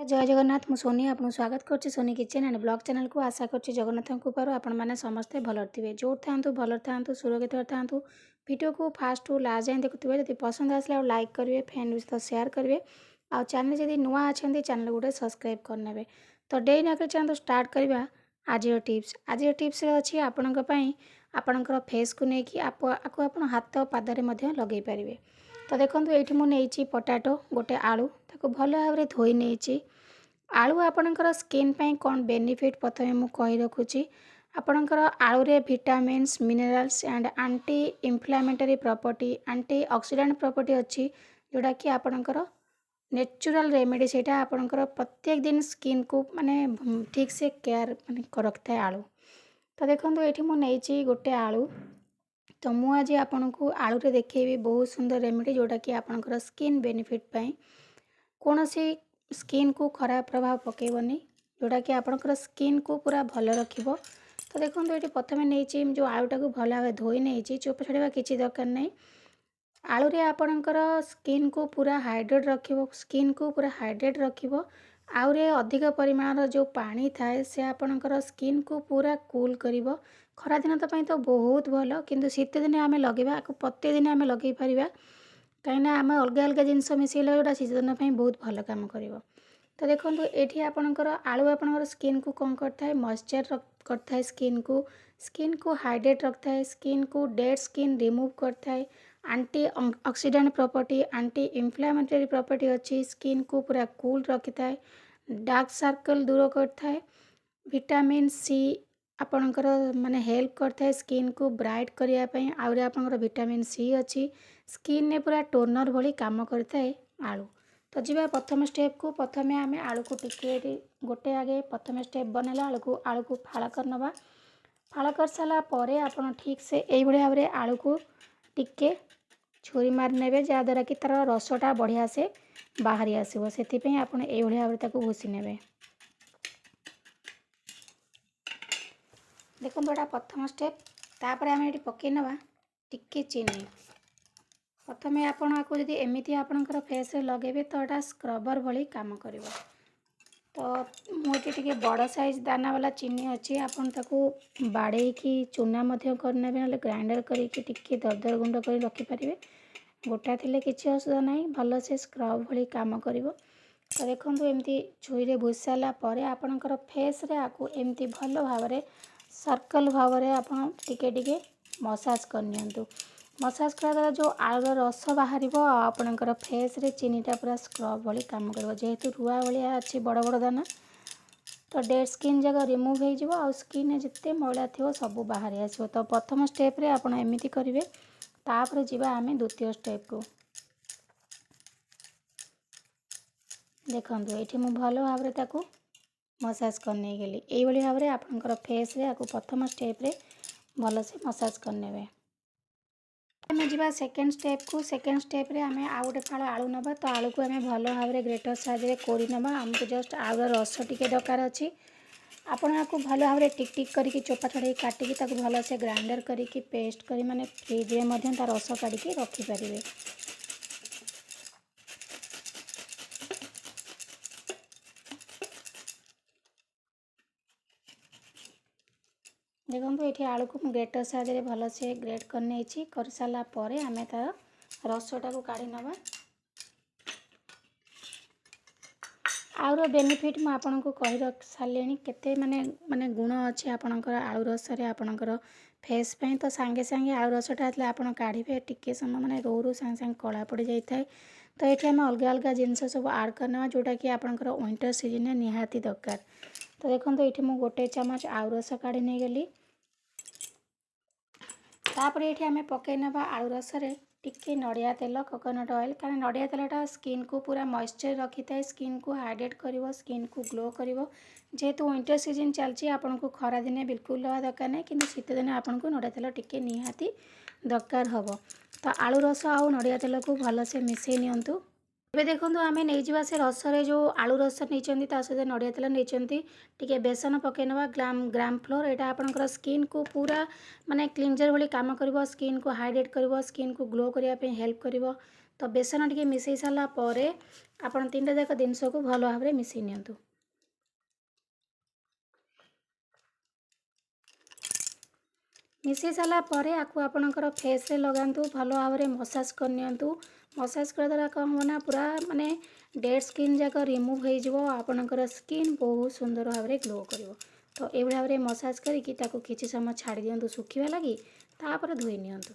जय जगन्नाथ मु सोनी आपको स्वागत करुच्ची Soni kitchen and blog channel को आशा करुच्ची जगन्नाथ कृपार आपण मैंने समस्ते भल थे जो भल था सुरक्षित था वीडियो को फास्ट टू लास्ट जाए देखुए जब पसंद आसला लाइक करेंगे फ्रेंड सहित सेयार करेंगे आ चैनल जब नुआ अच्छा चैनल गोटे सब्सक्राइब करने तो डे ना चलते स्टार्ट करवा आज टिप्स अच्छी आपण आपणकर फेस को लेकिन आप हाथ पादे लगे पारे। तो देखो ये मुझे पोटाटो गोटे आलू ताको भल भाव में धोई नहीं आलू आपणकर स्किन पाई कौन बेनिफिट प्रथम मुझे कही रखुची आपणकर आलू रे vitamins minerals and anti inflammatory property anti oxidant property अच्छी जोड़ा कि आपणकर नेचुरल रेमेडी से आपणकर प्रत्येक दिन स्किन को माने ठीक से केयर माने रखता है आलू। तो देखो ये मुझे गोटे आलू तो मुझे आज आपन को आलू रे देखी बहुत सुंदर रेमेडी जोटा कि आपणकर स्किन बेनिफिट पाई कौन सी स्किन को खराब प्रभाव पकेबनी जोटा कि आपणकर स्किन को पूरा भल रखिबो। तो देखो ये प्रथम नहीं जो आलूटा को भल भाव धोई नहीं चोप छाड़ा किसी दरकार नहीं आलू रे आपणकर स्किन को पूरा हाइड्रेट रखिबो स्किन को पूरा हाइड्रेट रखिबो आउरे अधिक परिमाण जो पानी थाए से आपणकर स्किन को पूरा कूल करिवो। खरा दिन तो बहुत भल किंतु शीत दिन आम लगे प्रत्येक दिन आम लगे पार कहीं आम अलग अलग जिनस मिसेला जोटा शीत दिन बहुत भल काम कर। तो देखो ये आपणकर आलू आपणकर स्किन को कौन करता है मॉइस्चर करता है स्किन को हाइड्रेट रखता है स्किन को डेड स्किन रिमूव करता है anti oxidant property anti inflammatory property अच्छी स्किन को पूरा कूल रखता है डार्क सर्कल दूर करता है विटामिन सी आपणकर माने हेल्प करता है स्किन को ब्राइट करने आउरे आपणकर विटामिन सी अच्छी स्किन ने पूरा टोनर भली काम करता है आलू। तो जी प्रथम स्टेप को प्रथम आम आलू को टिके गोटे आगे प्रथम स्टेप बनला आलू को फाड़ कर नवा फाड़ कर सारा पर आप ठीक से यही भाव में आलू को टिके छुरी मारिने जहाँद्वारा कि तार रसटा बढ़िया से बाहरी आसो से आप भाव में घुसी ने। देखो यहाँ प्रथम स्टेप तापर आम ये पकई नवा टिके चीनी प्रथम आपको जब एमती आपणकर फेस लगे तो यहाँ स्क्रबर भली काम कर। तो मुझे टी बड़ साइज दाना वाला चीनी अच्छी आपन ताको बाड़े की चूना करने ना ग्राइंडर करके दरदर गुंड कर रखिपारे गोटा थी किसी असुविधा ना भल से स्क्रब भली काम कर। तो देखो एमती छुरी भूसी सारापर आपणकर फेस रे आपको एमती भल भाव में सर्कल भाव में आप टिके मसाज करनी मसाज करा द्वारा जो आलूर रस बाहर आपणकर फेस रे चीनीटा पूरा स्क्रब भली काम कर जेहेतु रुआ भाया अच्छी बड़ बड़ दाना तो डेड स्किन जगह रिमूव हो स्किन जिते मैला थी सब बाहर आसो। तो प्रथम स्टेप रे आप एमती करेंगे तापर जीवा आम द्वितीय स्टेप को देखो ये मुझे भल भाव में मसाज करने गली यही भाव में आपणकर फेस रे आपको प्रथम स्टेप रे भल से मसाज करने। आम जा सेकेंड स्टेप को सेकेंड स्टेप रे आम आउ गोटे फाड़ आलू नवा तो आलू को आम भल भाव में ग्रेटर साइज कोरी नवा आमको जस्ट आलूर रस टिके दरकार अच्छी आपण आपको भल भाव में टिक टिक करके चोपा छड़े काटिकी भल से ग्राइंडर करके पेस्ट करी माने फ्रिज में तार रस काढ़ी रखिपारे। देखो ये आलू को ग्रेटर साइज भल से ग्रेट कर सारापर आम तार रसटा को काढ़ी नवा। आलूर बेनिफिट मुझे आपन को कही रख सारे केते माने माने गुण अच्छे आपणकर आलू रस आपणकर फेस पे तो सांगे सांगे आलू रसटा आप काढ़े टिके समय माने रो रो सांगे सांगे कला पड़ जाए। तो ये आम अलग अलग जिनस सब आड करना जोटा कि आपणकर विंटर सीजन में निहाती दरकार। तो देखो ये मुझे गोटे चामच आलू रस काढ़ी नहीं गली तापर ये आम पकई नवा आलू रस टिके नड़िया तेल कोकोनट ऑयल कारण नड़िया तेलटा स्किन को पूरा मॉइस्चर रखी था स्किन को हाइड्रेट कर स्किन को ग्लो कर जेहेतु विंटर सीजन चलती आपन को खरा दिन बिल्कुल लगा दरकार नहीं कि शीत दिन आपन को नड़िया तेल टिके निहाती दरकार हम। तो आलू रस आउ नड़िया तेल को भल से मिसई नियंतु। ଏବେ ଦେଖନ୍ତୁ ଆମେ ନେଇଯିବା ସେ ରସରେ ଯେଉଁ ଆଳୁ ରସ ନେଇଛନ୍ତି ତା ସହିତ ନଡ଼ିଆ ତେଲ ନେଇଛନ୍ତି ଟିକେ ବେସନ ପକାଇ ନେବା ଗ୍ରାମ ଫ୍ଲୋର ଏଇଟା ଆପଣଙ୍କର ସ୍କିନ୍କୁ ପୁରା ମାନେ କ୍ଲିନଜର ଭଳି କାମ କରିବ ସ୍କିନ୍କୁ ହାଇଡ୍ରେଟ୍ କରିବ ସ୍କିନ୍କୁ ଗ୍ଲୋ କରିବା ପାଇଁ ହେଲ୍ପ କରିବ। तो बेसन टिके मिसई सारा पर आपण 3टा जाक जिनस को भल भाव में मिसई नियंतु। मिसई सारा पर आपको आपणकर फेस रे लगातु भल भाव में मसाज करनियंतु। मसाज कर द्वारा कौन हो ना पूरा माने डेड स्किन जाक रिमूव हो आपणकर स्किन बहुत सुंदर भाव में ग्लो करिवो। तो ये भाव में मसाज करके किसी समय छाड़ी दियंतु सुखिबा लगी तापर धोई नियंतु।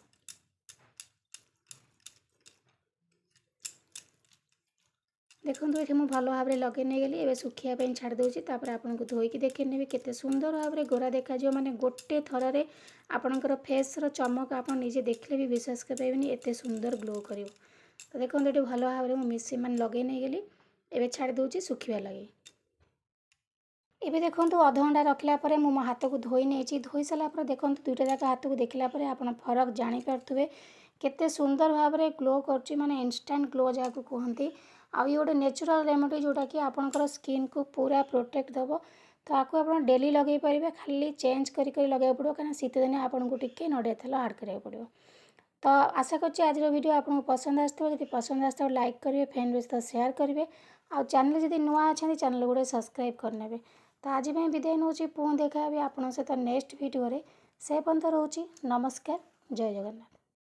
देखो ये मुझे भल भाव में लगे नहीं गली एवं सुखापी छाड़ दूसरी आपको धोईकी देखी नेबी केते सुंदर भाव में गोरा देखा माने गोटे थर रे आपणकर फेस चमक आप निजे देखले भी विश्वास करें एते सुंदर ग्लो कर। तो देखो ये भल भाव में मिसी मान लगे नहीं गली एवं छाड़ दूसरी सुखा लगे। एबे देखो अध घंटा रखला मो हाथ को धोई नहीं धोई सारापर देखो 2टा जाक हाथ को देखला आप फरक जानीपे केते सुंदर भाव में ग्लो कर माने इंस्टेंट ग्लो जहाँ कहते। आउ ये गोटे नेचुरल रेमेडी जोटा कि आपणकर स्किन को पूरा प्रोटेक्ट दब। तो आपको आप डेली लगे पारे खाली चेंज करी लगे पड़ो कहीं शीत दिन आपको टिके नड़िया तेल आड करा पड़ो। तो आशा करछि आज वीडियो आपको पसंद आसो। जब पसंद आसो लाइक करेंगे फ्रेंड भी सहित शेयर करेंगे आ चैनल जब नुआ अच्छा चैनल गोटे सब्सक्राइब करने। तो आज विदाय नौ पुणी देखा आप सहित नेक्स्ट वीडियो से पर्यंत रोची नमस्कार जय जगन्नाथ।